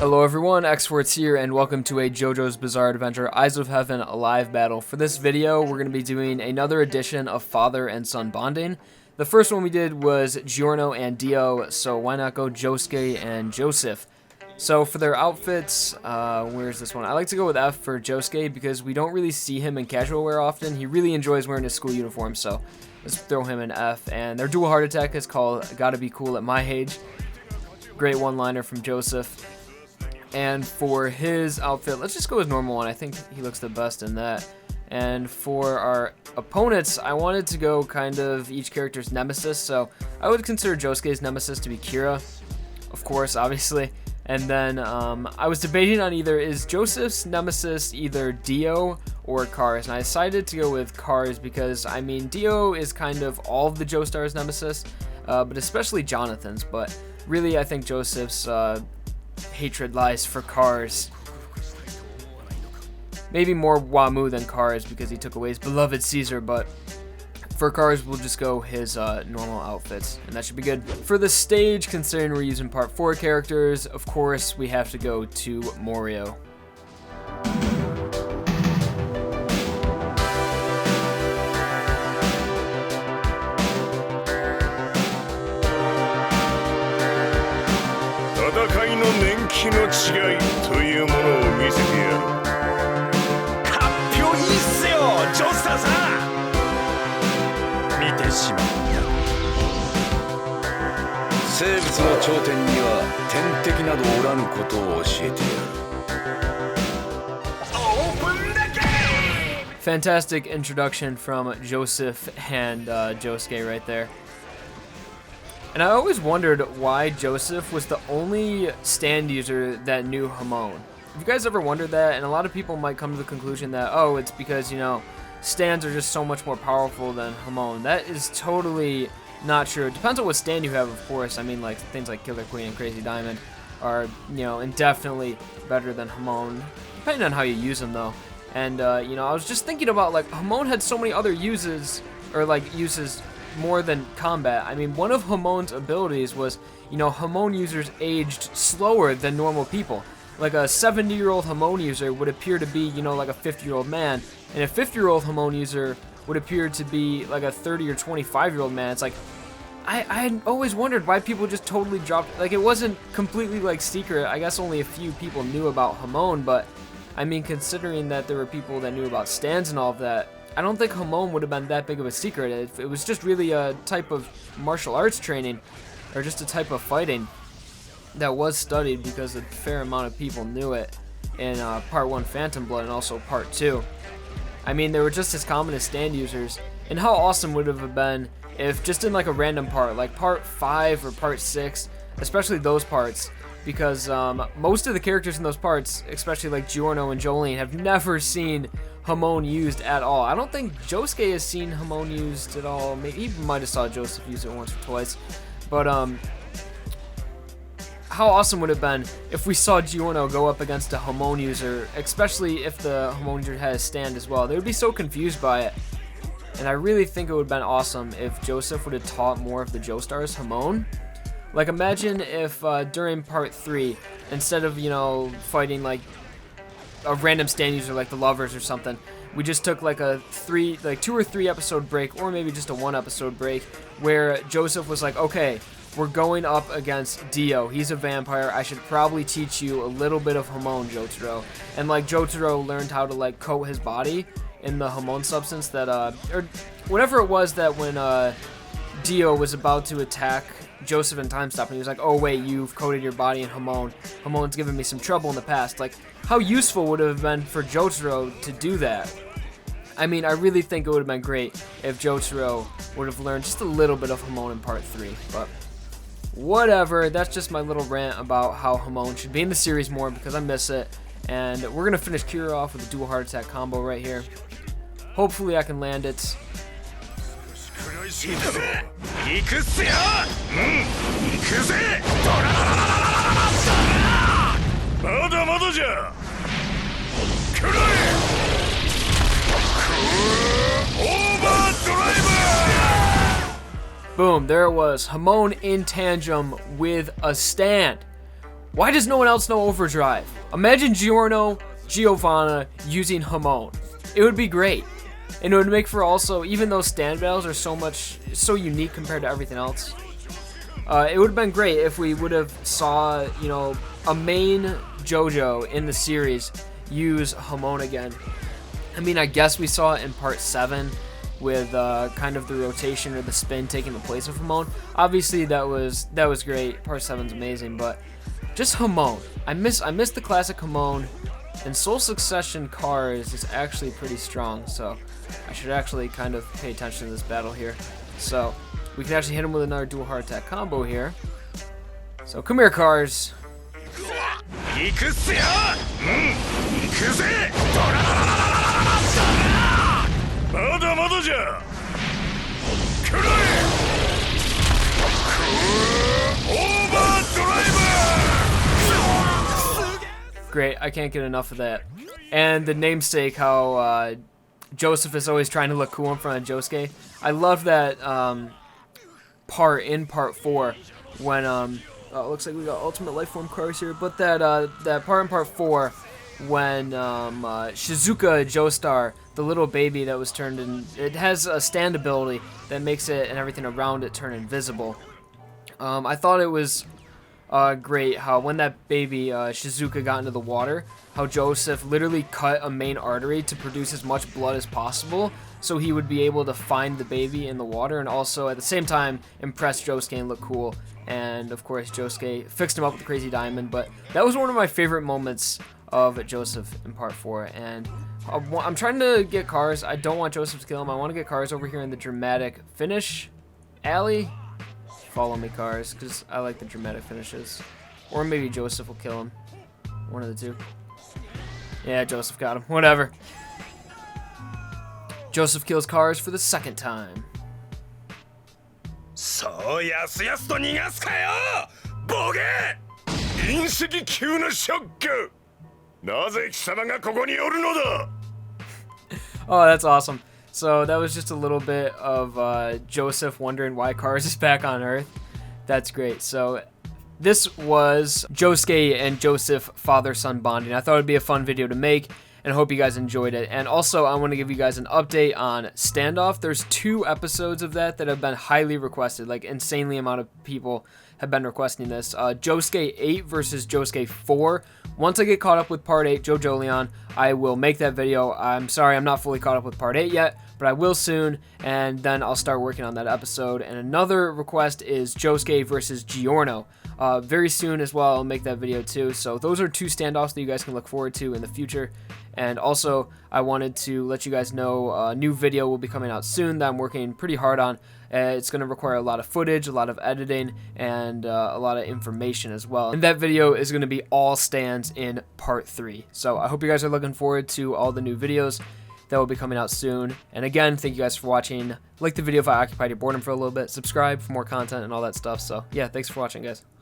Hello everyone, xForts here, and welcome to a JoJo's Bizarre Adventure Eyes of Heaven live battle. For this video, we're going to be doing another edition of father and son bonding. The first one we did was Giorno and Dio, so why not go Josuke and Joseph? So for their outfits, where's this one? I like to go with F for Josuke because we don't really see him in casual wear often. He really enjoys wearing his school uniform, so let's throw him in F. And their dual heart attack is called Gotta Be Cool at My Age. Great one-liner from Joseph. And for his outfit, let's just go with normal one. I think he looks the best in that. And for our opponents, I wanted to go kind of each character's nemesis. So I would consider Josuke's nemesis to be Kira, of course, obviously. And then I was debating on is Joseph's nemesis either Dio or Cars. And I decided to go with Cars because, I mean, Dio is kind of all of the Joestar's nemesis, but especially Jonathan's. But really, I think Joseph's hatred lies for Cars. Maybe more Wamu than Cars because he took away his beloved Caesar, but for Cars we'll just go his normal outfits, and that should be good. For the stage, considering we're using part 4 characters, of course we have to go to Morio. 気の違いというものを見せてやる。かっぴょいいっすよ、ジョスターさん。見てしまった。生物の頂点には天敵などおらぬことを教えてやる。 Fantastic introduction from Joseph and Josuke right there. And I always wondered why Joseph was the only stand user that knew hamon. Have you guys ever wondered that? And a lot of people might come to the conclusion that, oh, it's because, you know, stands are just so much more powerful than hamon. That is totally not true. It depends on what stand you have, of course. I mean, like, things like Killer Queen and Crazy Diamond are, you know, indefinitely better than hamon, depending on how you use them, though. And, you know, I was just thinking about, like, hamon had so many other uses, or, like, uses more than combat. I mean, one of Hamon's abilities was, you know, hamon users aged slower than normal people. Like a 70-year-old hamon user would appear to be, you know, like a 50-year-old man, and a 50-year-old hamon user would appear to be like a 30 or 25-year-old man. It's like, I had always wondered why people just totally dropped, like, it wasn't completely, like, secret. I guess only a few people knew about hamon, but I mean, considering that there were people that knew about stands and all of that, I don't think hamon would have been that big of a secret. It was just really a type of martial arts training, or just a type of fighting that was studied because a fair amount of people knew it in Part 1 Phantom Blood and also Part 2. I mean, they were just as common as stand users. And how awesome would it have been if just in like a random part, like Part 5 or Part 6, especially those parts, because most of the characters in those parts, especially like Giorno and Jolene, have never seen hamon used at all. I don't think Josuke has seen hamon used at all. Maybe he might have saw Joseph use it once or twice. But how awesome would it have been if we saw Giorno go up against a hamon user, especially if the hamon user had a stand as well. They would be so confused by it. And I really think it would have been awesome if Joseph would have taught more of the Joestars hamon. Like, imagine if during Part 3, instead of, you know, fighting like a random stand user like the Lovers or something, we just took like a 2 or 3 episode break, or maybe just a 1 episode break, where Joseph was like, okay, we're going up against Dio. He's a vampire. I should probably teach you a little bit of hamon, Jotaro. And like Jotaro learned how to like coat his body in the hamon substance that or whatever it was that when Dio was about to attack Joseph in Time Stop, and he was like, oh wait, you've coated your body in hamon. Hamon's given me some trouble in the past. Like, how useful would it have been for Jotaro to do that? I mean, I really think it would have been great if Jotaro would have learned just a little bit of hamon in Part 3, but whatever. That's just my little rant about how hamon should be in the series more because I miss it. And we're gonna finish Kira off with a dual heart attack combo right here. Hopefully I can land it. 行くっすよ。行くぜ。まだまだじゃ。くらえ。オーバードライバー。 Boom, there it was. Hamon in tandem with a stand. Why does no one else know Overdrive? Imagine Giorno, Giovanna using Hamon. It would be great. And it would make for also, even though stand battles are so unique compared to everything else, it would have been great if we would have saw, you know, a main JoJo in the series use Hamon again. I mean, I guess we saw it in part 7 with kind of the rotation or the spin taking the place of Hamon. Obviously, that was great. Part 7's amazing, but just Hamon. I miss the classic Hamon, and Soul Succession Cars is actually pretty strong, so I should actually kind of pay attention to this battle here. So we can actually hit him with another dual heart attack combo here. So come here, Cars. Great, I can't get enough of that. And the namesake, how Joseph is always trying to look cool in front of Josuke. I love that part in part 4 when it looks like we got Ultimate Lifeform Cars here, but that part in part 4 when Shizuka Joestar, the little baby that was turned in, it has a stand ability that makes it and everything around it turn invisible. I thought it was great how when that baby Shizuka got into the water, how Joseph literally cut a main artery to produce as much blood as possible so he would be able to find the baby in the water and also at the same time impress Josuke and look cool. And of course Josuke fixed him up with the crazy diamond, but that was one of my favorite moments of Joseph in part 4. And I'm trying to get Cars. I don't want Joseph to kill him. I want to get Cars over here in the dramatic finish alley. Follow me, Cars, because I like the dramatic finishes. Or maybe Joseph will kill him. One of the two. Yeah, Joseph got him. Whatever. Joseph kills Cars for the second time. So, やすやすと逃がすかよボケ隕石級のショックなぜ貴様がここにおるのだ Oh, that's awesome. So that was just a little bit of Joseph wondering why Cars is back on Earth. That's great. So this was Josuke and Joseph father-son bonding. I thought it would be a fun video to make, and I hope you guys enjoyed it. And also, I want to give you guys an update on Standoff. There's 2 episodes of that have been highly requested. Like, insanely amount of people have been requesting this. Josuke 8 versus Josuke 4. Once I get caught up with Part 8, JoJoLands, I will make that video. I'm sorry, I'm not fully caught up with Part 8 yet, but I will soon, and then I'll start working on that episode. And another request is Josuke versus Giorno. Very soon as well, I'll make that video too. So those are 2 standoffs that you guys can look forward to in the future. And also, I wanted to let you guys know a new video will be coming out soon that I'm working pretty hard on. It's going to require a lot of footage, a lot of editing, and a lot of information as well. And that video is going to be all stands in part 3. So I hope you guys are looking forward to all the new videos that will be coming out soon. And again, thank you guys for watching. Like the video if I occupied your boredom for a little bit. Subscribe for more content and all that stuff. So yeah, thanks for watching, guys.